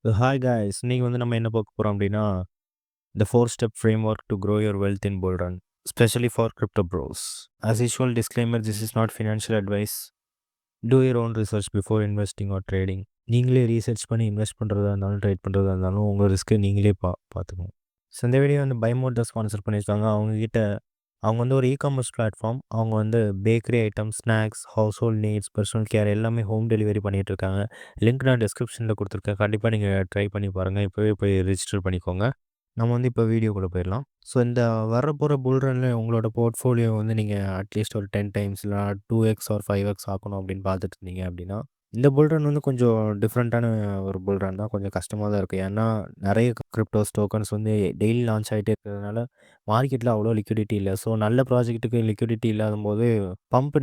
Hi guys! இன்னைக்கு நம்ம என்ன பார்க்க போறோம் அப்படின்னா, the 4 step framework to grow your wealth in bull run, especially for crypto bros. As usual, disclaimer: this is not financial advice. Do your own research before investing or trading. நீங்களே research பண்ணி invest பண்ணுறதா இருந்தாலும், trade பண்ணுறதா இருந்தாலும், உங்கள் ரிஸ்க்கை நீங்களே பார்த்துக்கணும். So இந்த வீடியோ BuyMote தான் ஸ்பான்சர் பண்ணியிருக்காங்க. அவங்க ஒரு இ-காமர்ஸ் பிளாட்ஃபார்ம். அவங்க bakery items, snacks, house hold needs, personal care எல்லாமே ஹோம் டெலிவரி பண்ணிகிட்ருக்காங்க. லிங்க் நான் டிஸ்கிரிப்ஷனில் கொடுத்துருக்கேன். கண்டிப்பாக நீங்கள் ட்ரை பண்ணி பாருங்கள். இப்போவே போய் ரிஜிஸ்டர் பண்ணிக்கோங்க. நம்ம இப்போ வீடியோக்குள்ளே போயிடலாம். ஸோ இந்த வரப்போகிற புல் ரன்னில் உங்களோட போர்ட்ஃபோலியோ நீங்கள் அட்லீஸ்ட் ஒரு 10 டைம்ஸ் இல்லை 2x ஆர் 5x ஆக்கணும் அப்படின்னு பார்த்துட்டு இருந்தீங்க அப்படின்னா, இந்த புல் ரன் கொஞ்சம் டிஃப்ரெண்ட்டான ஒரு புல் ரன் தான். கொஞ்சம் கஷ்டமாக தான் இருக்குது. ஏன்னா நிறைய கிரிப்டோஸ் டோக்கன்ஸ் டெய்லி லான்ச் ஆகிட்டே இருக்கிறதுனால மார்க்கெட்டில் அவ்வளோ லிக்விடிட்டி இல்லை. ஸோ நல்ல ப்ராஜெக்ட்டுக்கு லிக்விடிட்டி இல்லாதபோது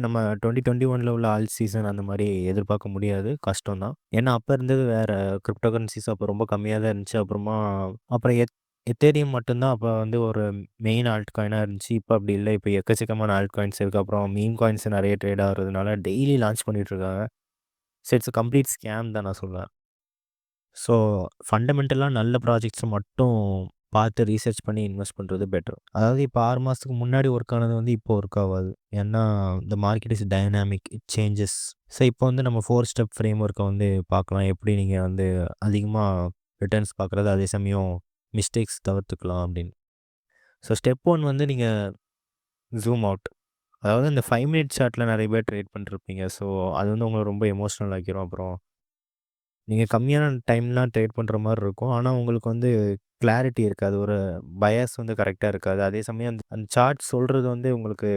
நம்ம 2021 உள்ள ஆல் சீசன் அந்த மாதிரி எதிர்பார்க்க முடியாது. கஷ்டம் தான். ஏன்னா அப்போ இருந்தது வேறு கிரிப்டோ கரன்சிஸ் அப்போ ரொம்ப கம்மியாக தான் இருந்துச்சு. அப்புறம் எத்தேரியம் மட்டும்தான் அப்போ ஒரு மெயின் ஆல்ட் காயினாக இருந்துச்சு. இப்போ அப்படி இல்லை. இப்போ எக்கச்சக்கமான ஆல்ட் காயின்ஸ் இருக்குது. அப்புறம் மீம் காயின்ஸ் நிறைய ட்ரேட் ஆகிறதுனால டெய்லி லான்ச் பண்ணிகிட்ருக்காங்க. ஸோ இட்ஸ் கம்ப்ளீட் ஸ்கேம் தான் நான் சொல்லுவேன். ஸோ ஃபண்டமெண்டலாக நல்ல ப்ராஜெக்ட்ஸை மட்டும் பார்த்து ரீசர்ச் பண்ணி இன்வெஸ்ட் பண்ணுறது பெட்டர். அதாவது இப்போ 6 மாதத்துக்கு முன்னாடி ஒர்க் ஆனது இப்போ ஒர்க் ஆகாது. ஏன்னா இந்த market is dynamic, it changes. So இப்போ நம்ம 4 ஸ்டெப் ஃப்ரேம் ஒர்க்கை பார்க்கலாம். எப்படி நீங்கள் அதிகமாக ரிட்டர்ன்ஸ் பார்க்குறது, அதே சமயம் மிஸ்டேக்ஸ் தவிர்த்துக்கலாம் அப்படின்னு. ஸோ ஸ்டெப் 1 நீங்கள் ஜூம் அவுட். அதாவது இந்த 5 மினிட் சார்ட்டில் நிறைய பேர் ட்ரேட் பண்ணிருப்பீங்க. ஸோ அது உங்களை ரொம்ப எமோஷ்னல் ஆக்கிரும். அப்புறம் நீங்கள் கம்மியான டைம்லாம் ட்ரேட் பண்ணுற மாதிரி இருக்கும். ஆனால் உங்களுக்கு கிளாரிட்டி இருக்காது. ஒரு பயாஸ் கரெக்டாக இருக்காது. அதே சமயம் அந்த சார்ட் சொல்கிறது உங்களுக்கு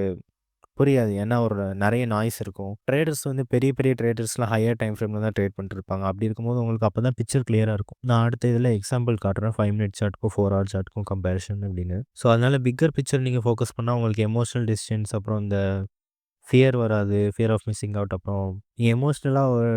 புரியாது. ஏன்னா நிறைய நாய்ஸ் இருக்கும். ட்ரேடர்ஸ் பெரிய பெரிய ட்ரேடர்ஸ்லாம் ஹையர் டைம் ஃப்ரேமில் தான் ட்ரேட் பண்ணிட்டுருப்பாங்க. அப்படி இருக்கும்போது உங்களுக்கு அப்போ தான் பிக்சர் கிளியராக இருக்கும். நான் அடுத்த இதில் எக்ஸாம்பிள் காட்டுறேன். 5 மினிட் சார்ட்டுக்கும் 4 ஹவர் சார்ட்டுக்கும் கம்பேரிஷன் அப்படின்னு. ஸோ அதனால் பிக்கர் பிக்சர் நீங்கள் ஃபோக்கஸ் பண்ணால் உங்களுக்கு எமோஷனல் டிசிஷன்ஸ், அப்புறம் இந்த ஃபியர் வராது. Fear of missing out. அப்புறம் நீங்கள் எமோஷ்னலாக ஒரு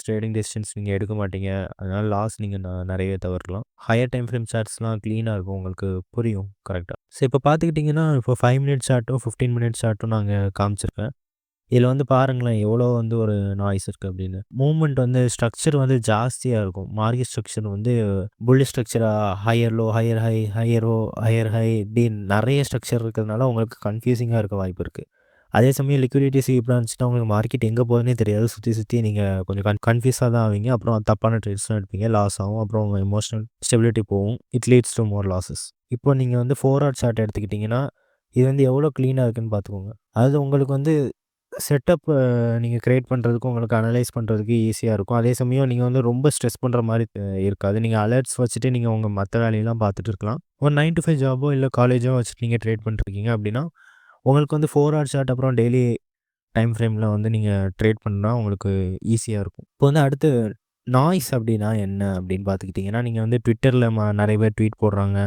ட்ரேடிங் டெசிஷன்ஸ் நீங்கள் எடுக்க மாட்டீங்க. அதனால் லாஸ் நீங்கள் நிறையவே தவிர்க்கலாம். ஹையர் டைம் ஃப்ரேம் சார்ட்ஸ்லாம் க்ளீனாக இருக்கும். உங்களுக்கு புரியும் கரெக்டாக. ஸோ இப்போ பார்த்துக்கிட்டிங்கன்னா, இப்போ 5 மினிட் சார்ட்டும் 15 மினிட் சார்ட்டும் நாங்கள் காமிச்சிருக்கேன். இதில் பாருங்களேன் எவ்வளோ ஒரு நாய்ஸ் இருக்குது அப்படின்னு. மூவ்மெண்ட் ஸ்ட்ரக்சர் ஜாஸ்தியாக இருக்கும். மார்க்கெட் ஸ்ட்ரக்சர் புல் ஸ்ட்ரக்சராக higher low, higher high, higher ஓ, ஹையர் ஹை இப்படின்னு நிறைய ஸ்ட்ரக்சர் இருக்கிறதுனால உங்களுக்கு கன்ஃபியூசிங்காக இருக்க வாய்ப்பு இருக்குது. அதே சமயம் லிக்விடிட்டி சீப்பாக இருந்துச்சுன்னா உங்களுக்கு மார்க்கெட் எங்கே போகுதுன்னே தெரியாது. சுற்றி நீங்கள் கொஞ்சம் கன்ஃபியூஸாக தான் ஆவீங்க. அப்புறம் தப்பான ட்ரேட்ஸ்லாம் எடுப்பீங்க. லாஸ் ஆகும். அப்புறம் உங்கள் எமோஷனல் ஸ்டெபிலிட்டி போகும். It leads to more losses. இப்போ நீங்கள் 4 ஹவர் சார்ட் எடுத்துக்கிட்டிங்கன்னா, இது எவ்வளோ க்ளீனாக இருக்குன்னு பார்த்துக்கோங்க. அதாவது உங்களுக்கு செட்டப் நீங்கள் கிரியேட் பண்ணுறதுக்கு, உங்களுக்கு அனலைஸ் பண்ணுறதுக்கு ஈஸியாக இருக்கும். அதே சமயம் நீங்கள் ரொம்ப ஸ்ட்ரெஸ் பண்ணுற மாதிரி இருக்காது. நீங்கள் அலர்ட்ஸ் வச்சுட்டு நீங்கள் உங்கள் மற்ற வேலையெல்லாம் பார்த்துட்டு இருக்கலாம். ஒரு 9 to 5 ஜாபோ இல்லை காலேஜோ வச்சுட்டு நீங்கள் ட்ரேட் பண்ணிருக்கீங்க அப்படின்னா, உங்களுக்கு 4 ஹவர் சார்ட் அப்புறம் டெய்லி டைம் ஃப்ரேமில் நீங்கள் ட்ரேட் பண்ணால் உங்களுக்கு ஈஸியாக இருக்கும். இப்போ அடுத்து நாய்ஸ் அப்படின்னா என்ன அப்படின்னு பார்த்துக்கிட்டிங்கன்னா, நீங்கள் ட்விட்டரில் நிறைய பேர் ட்வீட் போடுறாங்க.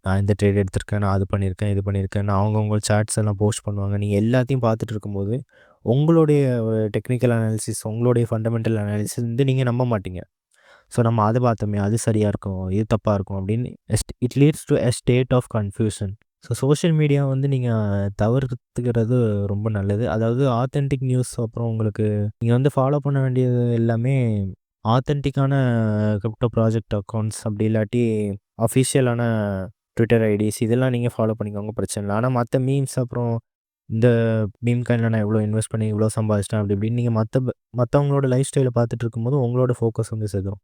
நான் இந்த ட்ரேட் எடுத்திருக்கேன், நான் அது பண்ணியிருக்கேன், இது பண்ணியிருக்கேன், அவங்கவுங்க சார்ட்ஸ் எல்லாம் போஸ்ட் பண்ணுவாங்க. நீங்கள் எல்லாத்தையும் பார்த்துட்டு இருக்கும்போது உங்களுடைய டெக்னிக்கல் அனாலிசிஸ், உங்களுடைய ஃபண்டமெண்டல் அனாலிசிஸ் நீங்கள் நம்ப மாட்டீங்க. ஸோ நம்ம அதை பார்த்தோமே, அது சரியாக இருக்கும், இது தப்பாக இருக்கும் அப்படின்னு it leads to a state of confusion. So social media நீங்கள் தவிர்த்துக்கிறது ரொம்ப நல்லது. அதாவது ஆத்தென்டிக் நியூஸ், அப்புறம் உங்களுக்கு நீங்கள் ஃபாலோ பண்ண வேண்டியது எல்லாமே ஆத்தென்டிக்கான கிரிப்டோ ப்ராஜெக்ட் அக்கௌண்ட்ஸ், அப்படி இல்லாட்டி அஃபிஷியலான ட்விட்டர் ஐடிஸ் இதெல்லாம் நீங்கள் ஃபாலோ பண்ணிக்கோங்க, பிரச்சனை இல்லை. ஆனால் மற்ற மீம்ஸ், அப்புறம் இந்த மீம் காயினில் நான் எவ்வளோ இன்வெஸ்ட் பண்ணி இவ்வளோ சம்பாதிச்சிட்டேன் அப்படி இப்படின்னு நீங்கள் மற்றவங்களோட லைஃப் ஸ்டைலை பார்த்துட்டு இருக்கும்போது உங்களோட ஃபோக்கஸ் செதுரும்.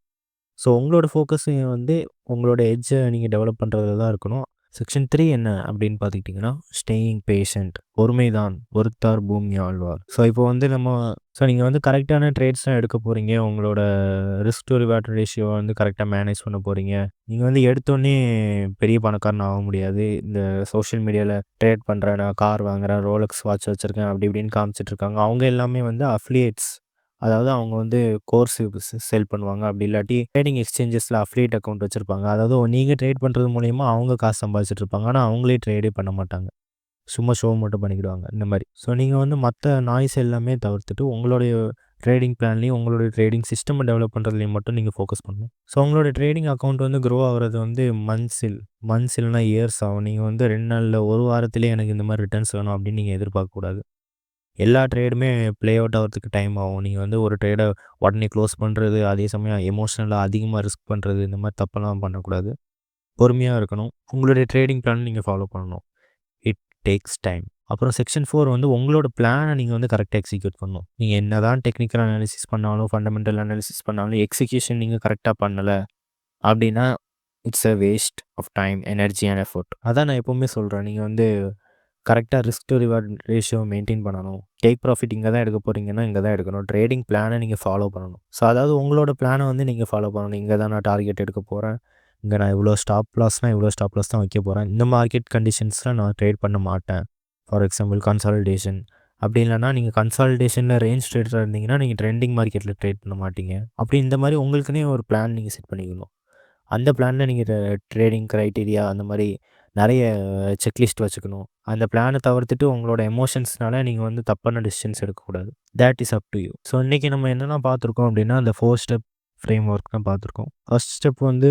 ஸோ உங்களோட ஃபோக்கஸ் உங்களோட எட்ஜை நீங்கள் டெவலப் பண்ணுறதுல தான் இருக்கணும். செக்ஷன் 3 என்ன அப்படின்னு பார்த்துக்கிட்டிங்கன்னா, ஸ்டேயிங் பேஷண்ட். பொறுமை தான் பொறுத்தார் பூமி ஆழ்வார். ஸோ இப்போ நீங்கள் கரெக்டான ட்ரேட்ஸ் தான் எடுக்க போகிறீங்க. உங்களோட ரிஸ்க் டு ரிவார்ட் ரேஷியோ கரெக்டாக மேனேஜ் பண்ண போகிறீங்க. நீங்கள் எடுத்தோடனே பெரிய பணக்காரன் ஆக முடியாது. இந்த சோஷியல் மீடியாவில் ட்ரேட் பண்ணுறேன், நான் கார் வாங்குறேன், ரோலக்ஸ் வாட்ச் வச்சுருக்கேன் அப்படி இப்படின்னு காமிச்சிட்ருக்காங்க. அவங்க எல்லாமே அஃபிலியேட்ஸ். அதாவது அவங்க கோர்ஸ் செல் பண்ணுவாங்க. அப்படி இல்லாட்டி ட்ரேடிங் எக்ஸ்சேஞ்சஸில் அஃபிலியேட் அக்கௌண்ட் வச்சுருப்பாங்க. அதாவது நீங்கள் ட்ரேட் பண்ணுறது மூலிமா அவங்க காசு சம்பாதிச்சுட்டு இருப்பாங்க. ஆனால் அவங்களே ட்ரேடே பண்ண மாட்டாங்க. சும்மா ஷோ மட்டும் பண்ணிக்கிடுவாங்க இந்த மாதிரி. ஸோ நீங்கள் மற்ற நாய்ஸ் எல்லாமே தவிர்த்துட்டு உங்களுடைய ட்ரேடிங் பிளான்லேயும் உங்களுடைய ட்ரேடிங் சிஸ்டம் டெவலப் பண்ணுறதுலையும் மட்டும் நீங்கள் ஃபோக்கஸ் பண்ணணும். ஸோ உங்களோட ட்ரேடிங் அக்கௌண்ட் க்ரோ ஆகிறது மந்த்ஸ் இல்லைனா இயர்ஸ் ஆகும். நீங்கள் 2 நாளில் 1 வாரத்திலே எனக்கு இந்த மாதிரி ரிட்டர்ன்ஸ் வேணும் அப்படின்னு நீங்கள் எதிர்பார்க்கக்கூடாது. எல்லா ட்ரேடுமே ப்ளே அவுட் ஆகுறதுக்கு டைம் ஆகும். நீங்க வந்து ஒரு ட்ரேட உடனே க்ளோஸ் பண்றது, அதே சமயம் எமோஷனலா அதிகமா ரிஸ்க் பண்றது, இந்த மாரி தப்பெல்லாம் பண்ணக்கூடாது. பொறுமையா இருக்கணும். உங்களுடைய ட்ரேடிங் பிளான் நீங்க ஃபாலோ பண்ணணும். It takes time. அப்புறம் செக்ஷன் 4 வந்து உங்களோட பிளான நீங்க வந்து கரெக்ட்டா எக்ஸிக்யூட் பண்ணணும். நீங்க என்னதான் டெக்னிக்கல் அனாலிசிஸ் பண்ணாலும், ஃபண்டமெண்டல் அனாலிசிஸ் பண்ணாலும், எக்ஸிகியூஷன் நீங்க கரெக்ட்டா பண்ணல அப்டின்னா, it's a waste of time, energy and effort. அதான் நான் எப்பவுமே சொல்றேன். நீங்க வந்து கரெக்ட்டா risk to reward ratio maintain பண்ணணும். டேக் ப்ராஃபிட் இங்க தான் எடுக்க போறீங்கன்னா, இங்க தான் எடுக்கணும். ட்ரேடிங் பிளான நீங்க ஃபாலோ பண்ணணும். ஸோ, அதாவது உங்களோட பிளான வந்து நீங்க ஃபாலோ பண்ணணும். இங்க தான் நான் டார்கெட் எடுக்க போறேன். இங்க நான் இவ்வளோ ஸ்டாப் லாஸ் தான் வைக்க போறேன். இந்த மார்க்கெட் கண்டிஷன்ஸ்ல நான் ட்ரேட் பண்ண மாட்டேன். For example consolidation. அப்படி இல்லன்னா, நீங்க கன்சாலிடேஷன்ல ரேஞ்ச் ட்ரேடரா இருந்தீங்கன்னா, நீங்க ட்ரெண்டிங் மார்க்கெட்ல ட்ரேட் பண்ண மாட்டீங்க. அப்படி இந்த மாரி உங்களுக்குன்னே ஒரு பிளான் நீங்க செட் பண்ணிக்கணும். அந்த பிளான்ல நீங்க ட்ரேடிங் கிரைட்டீரியா அந்த மாரி நெறைய செக்லிஸ்ட் வச்சுக்கணும். அந்த பிளான தவிர்த்துட்டு உங்களோட எமோஷன்ஸ்னால நீங்க வந்து தப்பான டிசிஷன்ஸ் எடுக்கக்கூடாது. That is up to you. So, இன்னைக்கு நம்ம என்னலாம் பார்த்துருக்கோம் அப்படின்னா, அந்த 4 ஸ்டெப் ஃப்ரேம் ஒர்க் தான் பார்த்துருக்கோம். ஃபர்ஸ்ட் ஸ்டெப் வந்து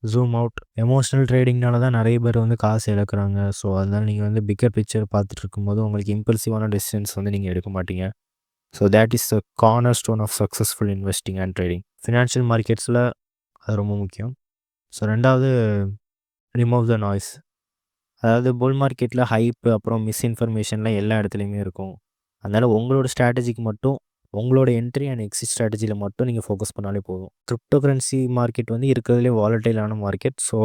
ஜூம் அவுட். எமோஷனல் ட்ரேடிங்னால தான் நெறைய பேர் வந்து காசு இழக்குறாங்க. ஸோ, அதனால நீங்க வந்து பிக்கர் பிக்சர் பார்த்துட்டு இருக்கும்போது உங்களுக்கு இம்பல்சிவான டிசிஷன்ஸ் வந்து நீங்க எடுக்க மாட்டீங்க. So, that is the cornerstone of successful investing and trading. Financial மார்க்கெட்ஸில் அது ரொம்ப முக்கியம். ஸோ, 2வது ரிமூவ் த நாய்ஸ். அதாவது புல் மார்க்கெட்டில ஹைப் அப்புறம் மிஸ்இன்ஃபர்மேஷன்லாம் எல்லா இடத்துலையுமே இருக்கும். அதனால உங்களோட ஸ்ட்ராட்டஜிக்கு மட்டும் உங்களோட என்ட்ரி அண்ட் எக்ஸிட் ஸ்ட்ராட்டஜில மட்டும் நீங்க ஃபோக்கஸ் பண்ணாலே போதும். கிரிப்டோ கரன்சி மார்க்கெட் வந்து இருக்கிறதுலே வாலடைலான மார்க்கெட். So,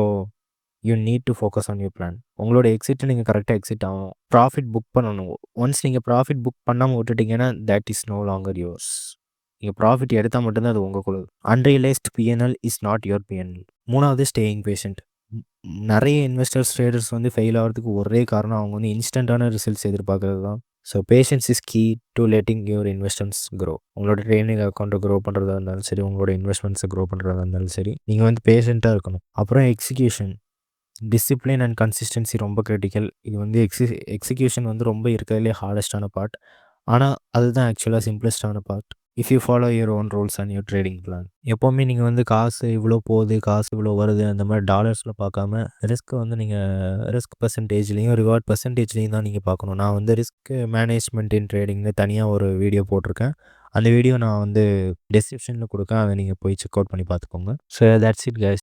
you need to focus on your plan. உங்களோட எக்ஸிட்ட நீங்க கரெக்ட்டா எக்ஸிட் ஆகணும். ப்ராஃபிட் புக் பண்ணணும். ஒன்ஸ் நீங்க ப்ராஃபிட் புக் பண்ணாம விட்டுட்டீங்கன்னா, that is no longer yours. நீங்க ப்ராஃபிட் எடுத்தா மட்டும் தான் அது உங்களுக்குள்ளது. Unrealised PNL is not your PNL. 3வது ஸ்டேயிங் பேஷண்ட். நெறைய இன்வெஸ்டர்ஸ், ட்ரேடர்ஸ் வந்து ஃபெயில் ஆகுறதுக்கு ஒரே காரணம் அவங்க வந்து இன்ஸ்டன்ட்டான ரிசல்ட்ஸ் எதிர்பார்க்கறது தான். So, patience is key to letting your investments grow. உங்களோட ட்ரேடிங் அக்கௌண்ட்ட க்ரோ பண்ணுறதா இருந்தாலும் சரி, உங்களோட இன்வெஸ்ட்மெண்ட்ஸை க்ரோ பண்ணுறதா இருந்தாலும் சரி, நீங்க வந்து பேஷண்ட்டா இருக்கணும். அப்புறம் எக்ஸிகியூஷன். டிசிப்ளின் அண்ட் கன்சிஸ்டன்சி ரொம்ப கிரிட்டிக்கல். இது வந்து எக்ஸிகியூஷன் வந்து ரொம்ப இருக்கிறதுலே ஹார்டஸ்ட்டான பார்ட். ஆனா, அதுதான் ஆக்சுவலா சிம்ப்ளஸ்ட்டான part. If you follow your own rules and your trading plan. எப்பவுமே நீங்க வந்து காசு இவ்வளோ போகுது, காசு இவ்வளோ வருது அந்த மாரி டாலர்ஸ்ல பார்க்காம, ரிஸ்க் வந்து நீங்க ரிஸ்க் பெர்சன்டேஜ்லயும், ரிவார்ட் பெர்சன்டேஜ்லயும் தான் நீங்க பார்க்கணும். நான் வந்து ரிஸ்க் மேனேஜ்மென்ட் இன் ட்ரேடிங்னு தனியா ஒரு வீடியோ போட்டிருக்கேன். அந்த வீடியோ நான் வந்து டிஸ்கிரிப்ஷன்ல குடுக்கேன். அத நீங்க போய் செக் அவுட் பண்ணி பார்த்துக்கோங்க. So, that's it guys.